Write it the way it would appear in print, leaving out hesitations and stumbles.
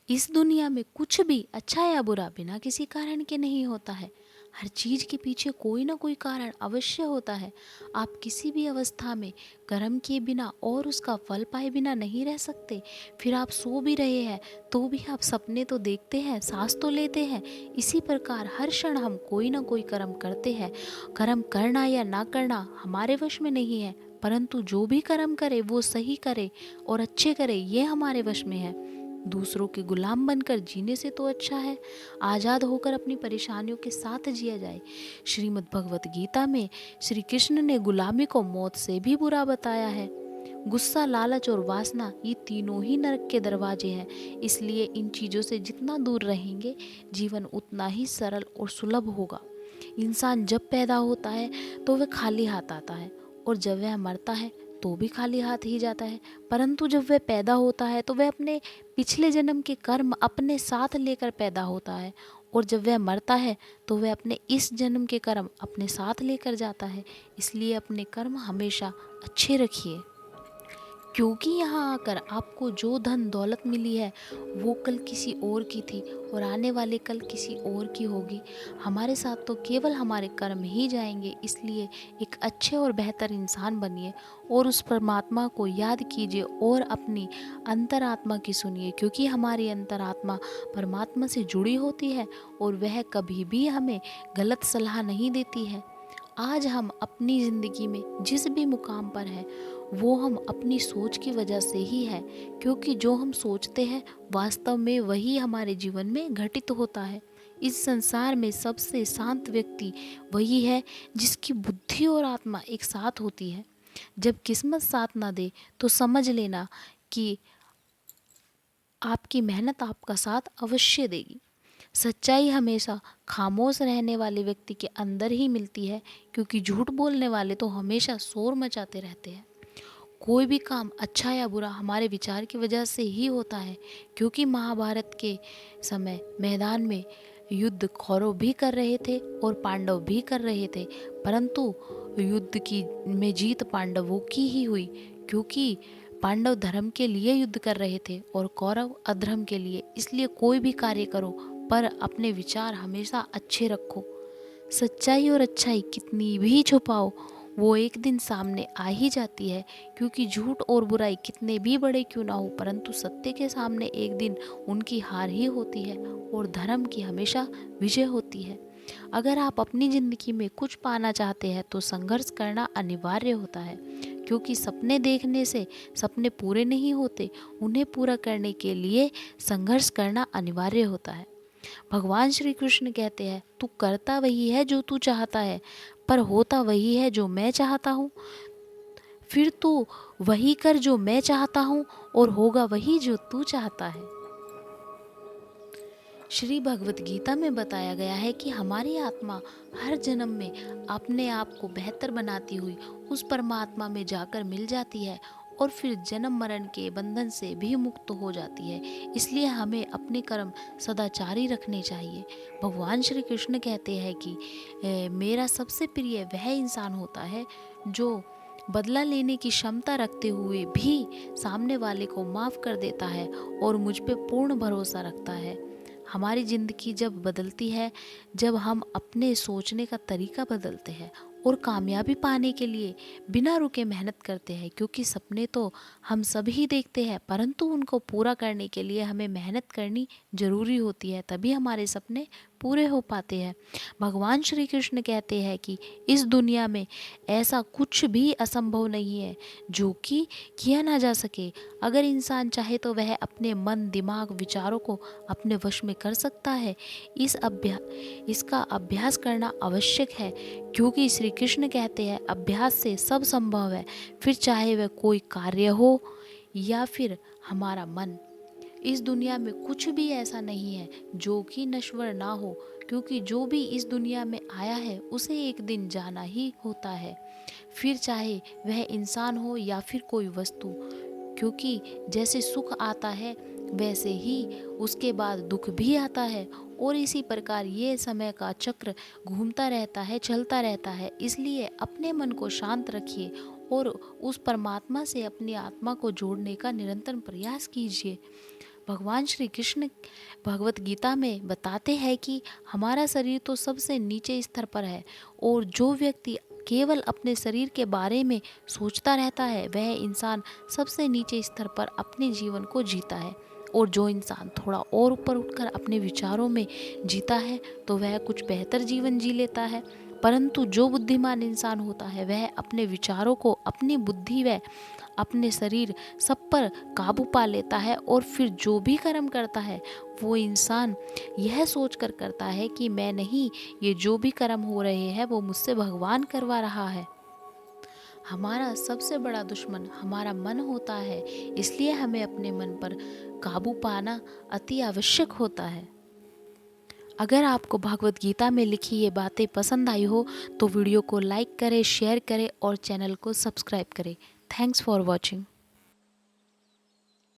इस दुनिया में कुछ भी अच्छा या बुरा बिना किसी कारण के नहीं होता है। हर चीज के पीछे कोई ना कोई कारण अवश्य होता है। आप किसी भी अवस्था में कर्म किए बिना और उसका फल पाए बिना नहीं रह सकते। फिर आप सो भी रहे हैं तो भी आप सपने तो देखते हैं, सांस तो लेते हैं। इसी प्रकार हर क्षण हम कोई ना कोई कर्म करते हैं। कर्म करना या ना करना हमारे वश में नहीं है, परंतु जो भी कर्म करे वो सही करे और अच्छे करे, ये हमारे वश में है। दूसरों के गुलाम बनकर जीने से तो अच्छा है आज़ाद होकर अपनी परेशानियों के साथ जिया जाए। श्रीमद् भगवत गीता में श्री कृष्ण ने गुलामी को मौत से भी बुरा बताया है। गुस्सा, लालच और वासना, ये तीनों ही नरक के दरवाजे हैं। इसलिए इन चीज़ों से जितना दूर रहेंगे, जीवन उतना ही सरल और सुलभ होगा। इंसान जब पैदा होता है तो वह खाली हाथ आता है, और जब वह मरता है तो भी खाली हाथ ही जाता है। परंतु जब वह पैदा होता है तो वह अपने पिछले जन्म के कर्म अपने साथ लेकर पैदा होता है, और जब वह मरता है तो वह अपने इस जन्म के कर्म अपने साथ लेकर जाता है। इसलिए अपने कर्म हमेशा अच्छे रखिए, क्योंकि यहाँ आकर आपको जो धन दौलत मिली है वो कल किसी और की थी और आने वाले कल किसी और की होगी। हमारे साथ तो केवल हमारे कर्म ही जाएंगे। इसलिए एक अच्छे और बेहतर इंसान बनिए और उस परमात्मा को याद कीजिए और अपनी अंतरात्मा की सुनिए, क्योंकि हमारी अंतरात्मा परमात्मा से जुड़ी होती है और वह कभी भी हमें गलत सलाह नहीं देती है। आज हम अपनी ज़िंदगी में जिस भी मुकाम पर हैं वो हम अपनी सोच की वजह से ही है, क्योंकि जो हम सोचते हैं वास्तव में वही हमारे जीवन में घटित होता है। इस संसार में सबसे शांत व्यक्ति वही है जिसकी बुद्धि और आत्मा एक साथ होती है। जब किस्मत साथ ना दे तो समझ लेना कि आपकी मेहनत आपका साथ अवश्य देगी। सच्चाई हमेशा खामोश रहने वाले व्यक्ति के अंदर ही मिलती है, क्योंकि झूठ बोलने वाले तो हमेशा शोर मचाते रहते हैं। कोई भी काम अच्छा या बुरा हमारे विचार की वजह से ही होता है, क्योंकि महाभारत के समय मैदान में युद्ध कौरव भी कर रहे थे और पांडव भी कर रहे थे, परंतु युद्ध की में जीत पांडवों की ही हुई, क्योंकि पांडव धर्म के लिए युद्ध कर रहे थे और कौरव अधर्म के लिए। इसलिए कोई भी कार्य करो पर अपने विचार हमेशा अच्छे रखो। सच्चाई और अच्छाई कितनी भी छुपाओ वो एक दिन सामने आ ही जाती है, क्योंकि झूठ और बुराई कितने भी बड़े क्यों ना हो, परंतु सत्य के सामने एक दिन उनकी हार ही होती है और धर्म की हमेशा विजय होती है। अगर आप अपनी ज़िंदगी में कुछ पाना चाहते हैं तो संघर्ष करना अनिवार्य होता है, क्योंकि सपने देखने से सपने पूरे नहीं होते, उन्हें पूरा करने के लिए संघर्ष करना अनिवार्य होता है। भगवान श्री कृष्ण कहते हैं, तू करता वही है जो तू चाहता है, पर होता वही है जो मैं चाहता हूँ। फिर तू वही कर जो मैं चाहता हूँ और होगा वही जो तू चाहता है। श्री भगवत गीता में बताया गया है कि हमारी आत्मा हर जन्म में अपने आप को बेहतर बनाती हुई उस परमात्मा में जाकर मिल जाती है और फिर जन्म मरण के बंधन से भी मुक्त हो जाती है। इसलिए हमें अपने कर्म सदाचारी रखने चाहिए। भगवान श्री कृष्ण कहते हैं कि मेरा सबसे प्रिय वह इंसान होता है जो बदला लेने की क्षमता रखते हुए भी सामने वाले को माफ़ कर देता है और मुझ पे पूर्ण भरोसा रखता है। हमारी ज़िंदगी जब बदलती है, जब हम अपने सोचने का तरीका बदलते हैं और कामयाबी पाने के लिए बिना रुके मेहनत करते हैं, क्योंकि सपने तो हम सभी देखते हैं, परंतु उनको पूरा करने के लिए हमें मेहनत करनी ज़रूरी होती है, तभी हमारे सपने पूरे हो पाते हैं। भगवान श्री कृष्ण कहते हैं कि इस दुनिया में ऐसा कुछ भी असंभव नहीं है जो कि किया ना जा सके। अगर इंसान चाहे तो वह अपने मन, दिमाग, विचारों को अपने वश में कर सकता है। इसका अभ्यास करना आवश्यक है, क्योंकि श्री कृष्ण कहते हैं अभ्यास से सब संभव है। फिर चाहे वह कोई कार्य हो या फिर हमारा मन। इस दुनिया में कुछ भी ऐसा नहीं है जो कि नश्वर ना हो, क्योंकि जो भी इस दुनिया में आया है उसे एक दिन जाना ही होता है। फिर चाहे वह इंसान हो या फिर कोई वस्तु, क्योंकि जैसे सुख आता है वैसे ही उसके बाद दुख भी आता है, और इसी प्रकार ये समय का चक्र घूमता रहता है, चलता रहता है। इसलिए अपने मन को शांत रखिए और उस परमात्मा से अपनी आत्मा को जोड़ने का निरंतर प्रयास कीजिए। भगवान श्री कृष्ण भगवत गीता में बताते हैं कि हमारा शरीर तो सबसे नीचे स्तर पर है और जो व्यक्ति केवल अपने शरीर के बारे में सोचता रहता है वह इंसान सबसे नीचे स्तर पर अपने जीवन को जीता है। और जो इंसान थोड़ा और ऊपर उठकर अपने विचारों में जीता है तो वह कुछ बेहतर जीवन जी लेता है। परंतु जो बुद्धिमान इंसान होता है वह अपने विचारों को, अपनी बुद्धि व अपने शरीर सब पर काबू पा लेता है और फिर जो भी कर्म करता है वो इंसान यह सोच कर करता है कि मैं नहीं, ये जो भी कर्म हो रहे हैं वो मुझसे भगवान करवा रहा है। हमारा सबसे बड़ा दुश्मन हमारा मन होता है, इसलिए हमें अपने मन पर काबू पाना अति आवश्यक होता है। अगर आपको भगवत गीता में लिखी ये बातें पसंद आई हो तो वीडियो को लाइक करें, शेयर करें और चैनल को सब्सक्राइब करें। Thanks for watching.